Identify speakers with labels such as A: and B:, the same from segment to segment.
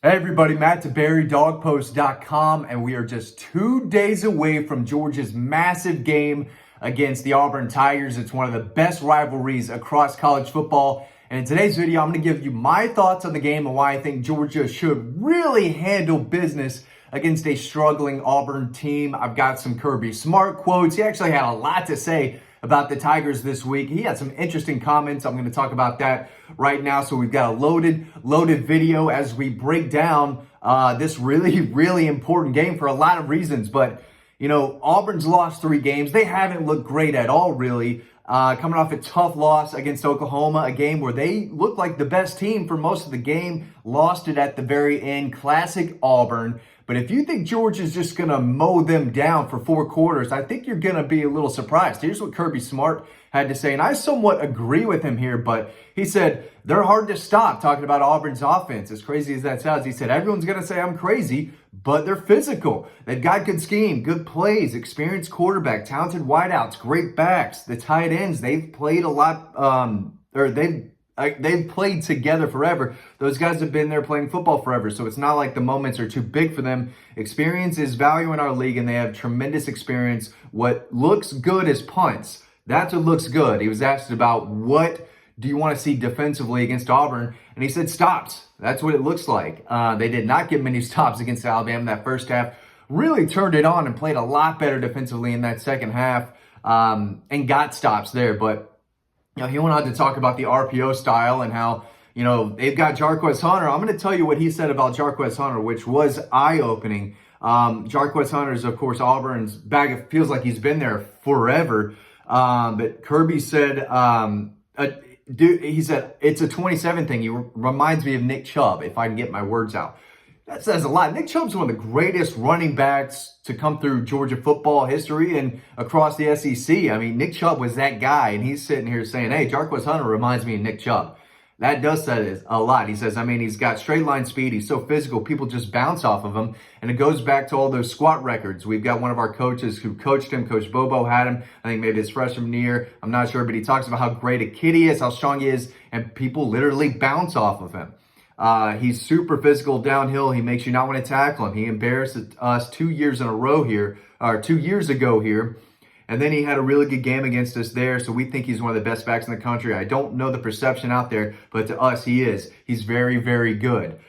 A: Hey everybody, Matt DeBerry, dogpost.com, and we are just 2 days away from Georgia's massive game against the Auburn Tigers. It's one of the best rivalries across college football. And in today's video, I'm going to give you my thoughts on the game and why I think Georgia should really handle business against a struggling Auburn team. I've got some Kirby Smart quotes. He actually had a lot to say about the Tigers this week. He had some interesting comments. I'm going to talk about that right now. So we've got a loaded video as we break down this really important game for a lot of reasons. But, you know, Auburn's lost 3 games. They haven't looked great at all, really. Coming off a tough loss against Oklahoma, a game where they looked like the best team for most of the game, lost it at the very end. Classic Auburn. But if you think Georgia's just going to mow them down for 4 quarters, I think you're going to be a little surprised. Here's what Kirby Smart had to say, and I somewhat agree with him here, but he said, they're hard to stop, talking about Auburn's offense. As crazy as that sounds, he said, everyone's going to say I'm crazy, but they're physical. They've got good scheme, good plays, experienced quarterback, talented wideouts, great backs. The tight ends, they've played a lot, they've played together forever. Those guys have been there playing football forever, so it's not like the moments are too big for them. Experience is value in our league, and they have tremendous experience. What looks good is punts. That's what looks good. He was asked about what do you want to see defensively against Auburn, and he said stops. That's what it looks like. They did not get many stops against Alabama in that first half. Really turned it on and played a lot better defensively in that second half and got stops there, but you know, he went on to talk about the RPO style and how, you know, they've got Jarquez Hunter. I'm going to tell you what he said about Jarquez Hunter, which was eye-opening. Jarquez Hunter is, of course, Auburn's bag. It feels like he's been there forever. But Kirby said, he said, it's a 27 thing. He reminds me of Nick Chubb, if I can get my words out. That says a lot. Nick Chubb's one of the greatest running backs to come through Georgia football history and across the SEC. I mean, Nick Chubb was that guy, and he's sitting here saying, hey, Jarquez Hunter reminds me of Nick Chubb. That does say a lot. He says, I mean, he's got straight line speed. He's so physical. People just bounce off of him. And it goes back to all those squat records. We've got one of our coaches who coached him. Coach Bobo had him, I think maybe his freshman year. I'm not sure, but he talks about how great a kid he is, how strong he is, and people literally bounce off of him. He's super physical downhill. He makes you not want to tackle him. He embarrassed us 2 years in a row here, or 2 years ago here. And then he had a really good game against us there. So we think he's one of the best backs in the country. I don't know the perception out there, but to us, he is. He's very good.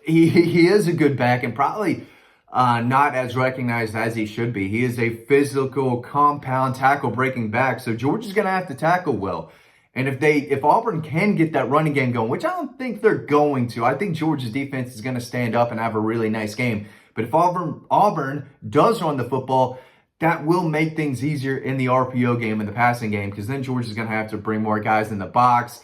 A: He is a good back and probably not as recognized as he should be. He is a physical, compound, tackle-breaking back. So Georgia's going to have to tackle well. And if Auburn can get that running game going, which I don't think they're going to, I think Georgia's defense is going to stand up and have a really nice game. But if Auburn does run the football, that will make things easier in the RPO game and the passing game, because then Georgia's going to have to bring more guys in the box,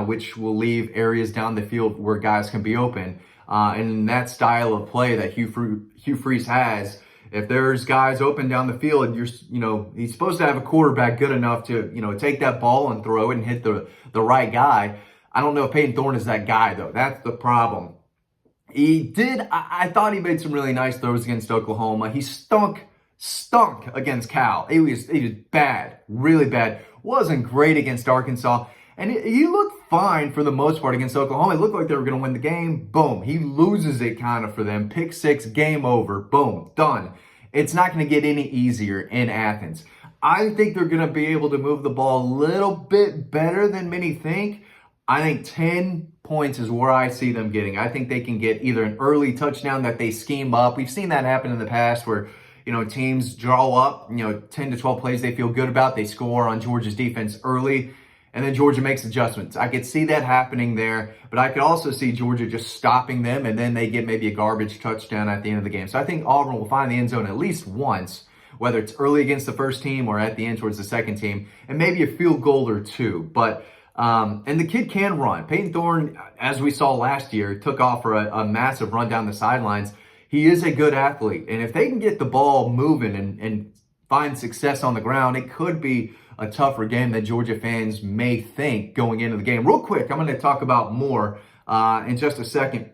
A: which will leave areas down the field where guys can be open. And that style of play that Hugh Freeze has, if there's guys open down the field, he's supposed to have a quarterback good enough to, take that ball and throw it and hit the right guy. I don't know if Peyton Thorne is that guy, though. That's the problem. I thought he made some really nice throws against Oklahoma. He stunk against Cal. He was bad, really bad. Wasn't great against Arkansas. And he looked fine for the most part against Oklahoma. It looked like they were going to win the game. Boom. He loses it kind of for them. Pick 6, game over. Boom. Done. It's not going to get any easier in Athens. I think they're going to be able to move the ball a little bit better than many think. I think 10 points is where I see them getting. I think they can get either an early touchdown that they scheme up. We've seen that happen in the past where teams draw up, 10 to 12 plays they feel good about. They score on Georgia's defense early, and then Georgia makes adjustments. I could see that happening there, but I could also see Georgia just stopping them, and then they get maybe a garbage touchdown at the end of the game. So I think Auburn will find the end zone at least once, whether it's early against the first team or at the end towards the second team, and maybe a field goal or 2. But and the kid can run. Peyton Thorne, as we saw last year, took off for a massive run down the sidelines. He is a good athlete, and if they can get the ball moving and find success on the ground, it could be a tougher game than Georgia fans may think going into the game. Real quick, I'm going to talk about more in just a second.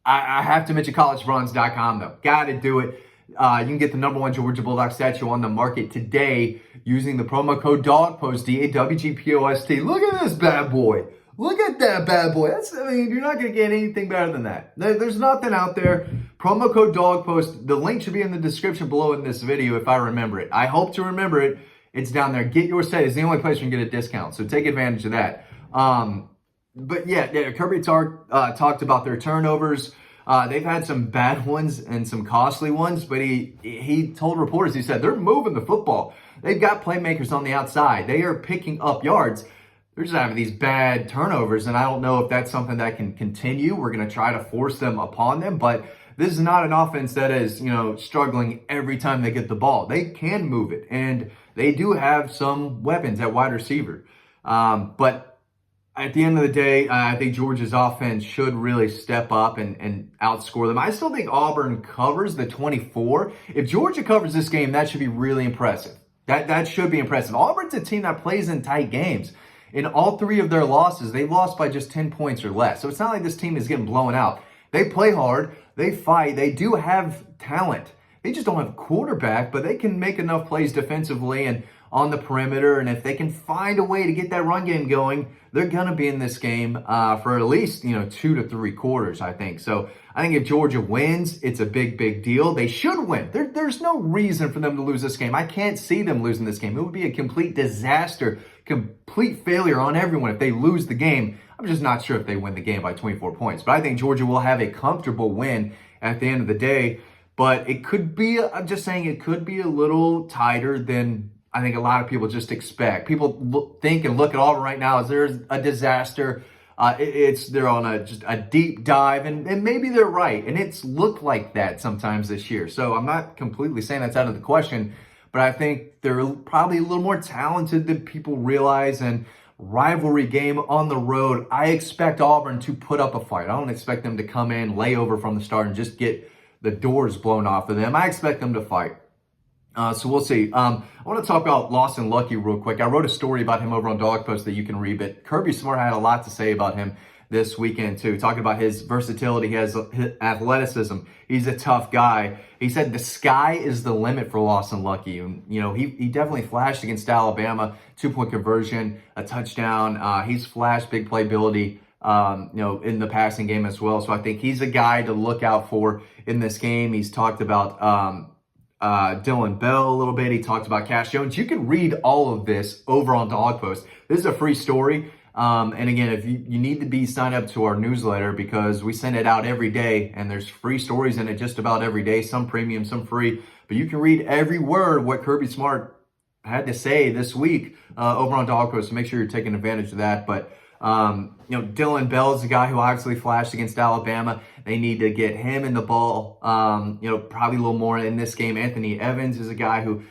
A: I have to mention collegebronze.com, though. Got to do it. You can get the #1 Georgia Bulldog statue on the market today using the promo code DOGPOST, DAWGPOST. Look at this bad boy. Look at that bad boy. You're not going to get anything better than that. There's nothing out there. Promo code DOGPOST. The link should be in the description below in this video if I remember it. I hope to remember it. It's down there. Get your set. It's the only place you can get a discount. So take advantage of that. But yeah, Kirby talked about their turnovers. They've had some bad ones and some costly ones, but he told reporters, he said, they're moving the football. They've got playmakers on the outside. They are picking up yards. They're just having these bad turnovers, and I don't know if that's something that can continue. We're going to try to force them upon them, but this is not an offense that is, struggling every time they get the ball. They can move it, and they do have some weapons at wide receiver. But at the end of the day, I think Georgia's offense should really step up and outscore them. I still think Auburn covers the 24. If Georgia covers this game, that should be really impressive. That should be impressive. Auburn's a team that plays in tight games. In all three of their losses, they lost by just 10 points or less. So it's not like this team is getting blown out. They play hard. They fight. They do have talent. They just don't have a quarterback, but they can make enough plays defensively and on the perimeter. And if they can find a way to get that run game going, they're going to be in this game for at least, 2 to 3 quarters, I think. So I think if Georgia wins, it's a big, big deal. They should win. There's no reason for them to lose this game. I can't see them losing this game. It would be a complete disaster, complete failure on everyone if they lose the game. I'm just not sure if they win the game by 24 points. But I think Georgia will have a comfortable win at the end of the day. But it could be, I'm just saying, it could be a little tighter than I think a lot of people just expect. People think and look at Auburn right now as there's a disaster. They're on just a deep dive, and maybe they're right. And it's looked like that sometimes this year. So I'm not completely saying that's out of the question, but I think they're probably a little more talented than people realize. And rivalry game on the road, I expect Auburn to put up a fight. I don't expect them to come in, lay over from the start, and just get the doors blown off of them. I expect them to fight. So we'll see. I want to talk about Lawson Lucky real quick. I wrote a story about him over on Dog Post that you can read, but Kirby Smart had a lot to say about him this weekend too, talking about his versatility, his athleticism. He's a tough guy. He said the sky is the limit for Lawson Lucky. And, he definitely flashed against Alabama, 2-point conversion, a touchdown. He's flashed big playability, in the passing game as well. So I think he's a guy to look out for in this game. He's talked about, Dylan Bell a little bit. He talked about Cash Jones. You can read all of this over on Dog Post. This is a free story. And again, if you need to be signed up to our newsletter because we send it out every day and there's free stories in it just about every day, some premium, some free, but you can read every word what Kirby Smart had to say this week over on Dog Post. So make sure you're taking advantage of that. But Dylan Bell is a guy who obviously flashed against Alabama. They need to get him in the ball, probably a little more in this game. Anthony Evans is a guy who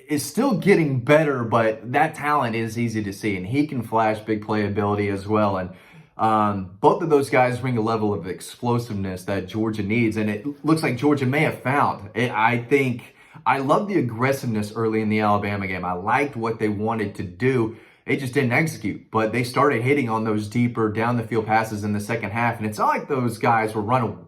A: is still getting better, but that talent is easy to see, and he can flash big playability as well. And both of those guys bring a level of explosiveness that Georgia needs, and it looks like Georgia may have found it. I love the aggressiveness early in the Alabama game. I liked what they wanted to do. They just didn't execute, but they started hitting on those deeper down the field passes in the second half. And it's not like those guys were running,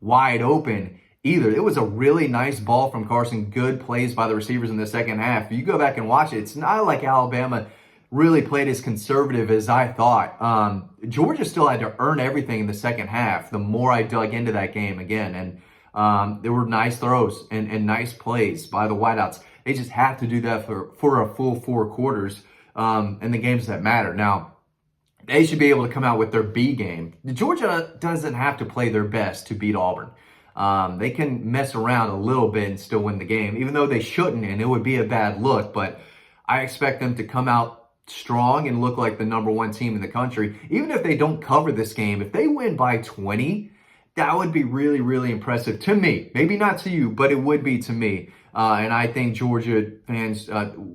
A: wide open either. It was a really nice ball from Carson. Good plays by the receivers in the second half. If you go back and watch it, it's not like Alabama really played as conservative as I thought. Georgia still had to earn everything in the second half. The more I dug into that game again, and there were nice throws and nice plays by the wideouts. They just have to do that for a full 4 quarters. In the games that matter. Now, they should be able to come out with their B game. Georgia doesn't have to play their best to beat Auburn. They can mess around a little bit and still win the game, even though they shouldn't, and it would be a bad look. But I expect them to come out strong and look like the #1 team in the country. Even if they don't cover this game, if they win by 20, that would be really, really impressive to me. Maybe not to you, but it would be to me. And I think Georgia fans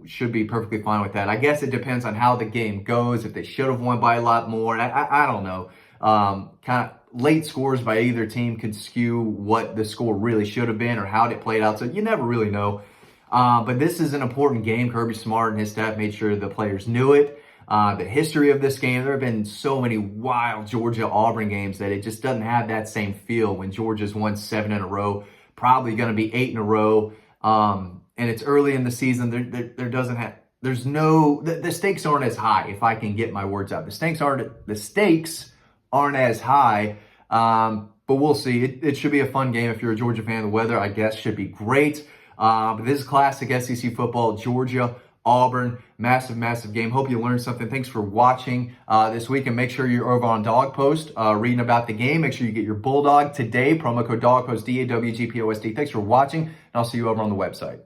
A: should be perfectly fine with that. I guess it depends on how the game goes. If they should have won by a lot more, I don't know. Kind of late scores by either team could skew what the score really should have been or how it played out. So you never really know. But this is an important game. Kirby Smart and his staff made sure the players knew it. The history of this game, there have been so many wild Georgia-Auburn games that it just doesn't have that same feel when Georgia's won 7 in a row, probably going to be 8 in a row. And it's early in the season. There doesn't the stakes aren't as high, if I can get my words out. The stakes aren't as high. But we'll see. It should be a fun game if you're a Georgia fan. The weather, I guess, should be great. But this is classic SEC football. Georgia, Auburn, massive, massive game. Hope you learned something. Thanks for watching this week. And make sure you're over on Dog Post reading about the game. Make sure you get your Bulldog today. Promo code DOGPOST, DAWGPOST. Thanks for watching, and I'll see you over on the website.